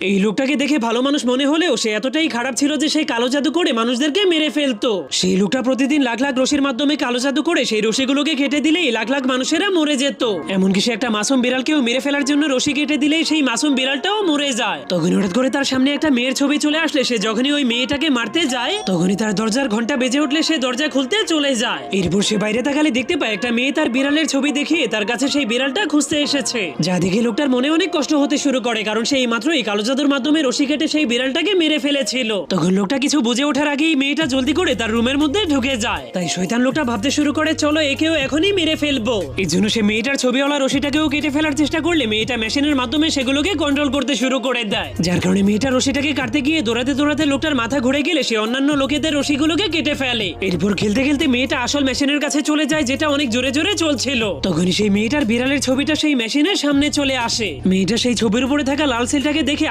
এই লোকটাকে দেখে ভালো মানুষ মনে হলেও সে এতটাই খারাপ ছিল যে সেই কালো জাদু করে মানুষদেরকে মেরে ফেলতো। সেই লোকটা প্রতিদিন লাখ লাখ রশির মাধ্যমে কালো জাদু করে সেই রশিগুলোকে কেটে দিলেই লাখ লাখ মানুষেরা মরে যেত। এমনকি সে একটা মাসুম বিড়ালকেও মেরে ফেলার জন্য রশি কেটে দিলেই সেই মাসুম বিড়ালটাও মরে যায়। তখন হঠাৎ করে তার সামনে একটা মেয়ের ছবি চলে আসলে সে যখনই ওই মেয়েটাকে মারতে যায় তখনই তার দরজার ঘন্টা বেজে উঠলে সে দরজা খুলতে চলে যায়। এরপর সে বাইরে তাকালে দেখতে পায় একটা মেয়ে তার বিড়ালের ছবি দেখিয়ে তার কাছে সেই বিড়ালটা খুঁজতে এসেছে। যা দেখে লোকটার মনে অনেক কষ্ট হতে শুরু করে, কারণ সে এই মাত্র এই কালো জাদুর মাধ্যমে রশি কেটে সেই বিড়ালটাকে মেরে ফেলেছিল। তখন লোকটা কিছু বুঝে ওঠার আগেই মেয়েটা জলদি করে তার রুমের মধ্যে ঢুকে যায়। তাই শয়তান লোকটা ভাবতে শুরু করে চলো একেও এখনই মেরে ফেলবো। এই জন্য সে মেয়েটার ছবিওয়ালা রশিটাকেও কেটে ফেলার চেষ্টা করলে মেয়েটা মেশিনের মাধ্যমে সেগুলোকে কন্ট্রোল করতে শুরু করে দেয়, যার কারণে মেয়েটা রশিটাকে কাটতে গিয়ে দৌড়াতে দৌড়াতে লোকটার মাথা ঘুরে গেলে সে অন্যান্য লোকেদের রশিগুলোকে কেটে ফেলে। এরপর খেলতে খেলতে মেয়েটা আসল মেশিনের কাছে চলে যায় যেটা অনেক জোরে জোরে চলছিল। তখনই সেই মেয়েটার বিড়ালের ছবিটা সেই মেশিনের সামনে চলে আসে। মেয়েটা সেই ছবির উপরে থাকা লাল সেলটাকে দেখে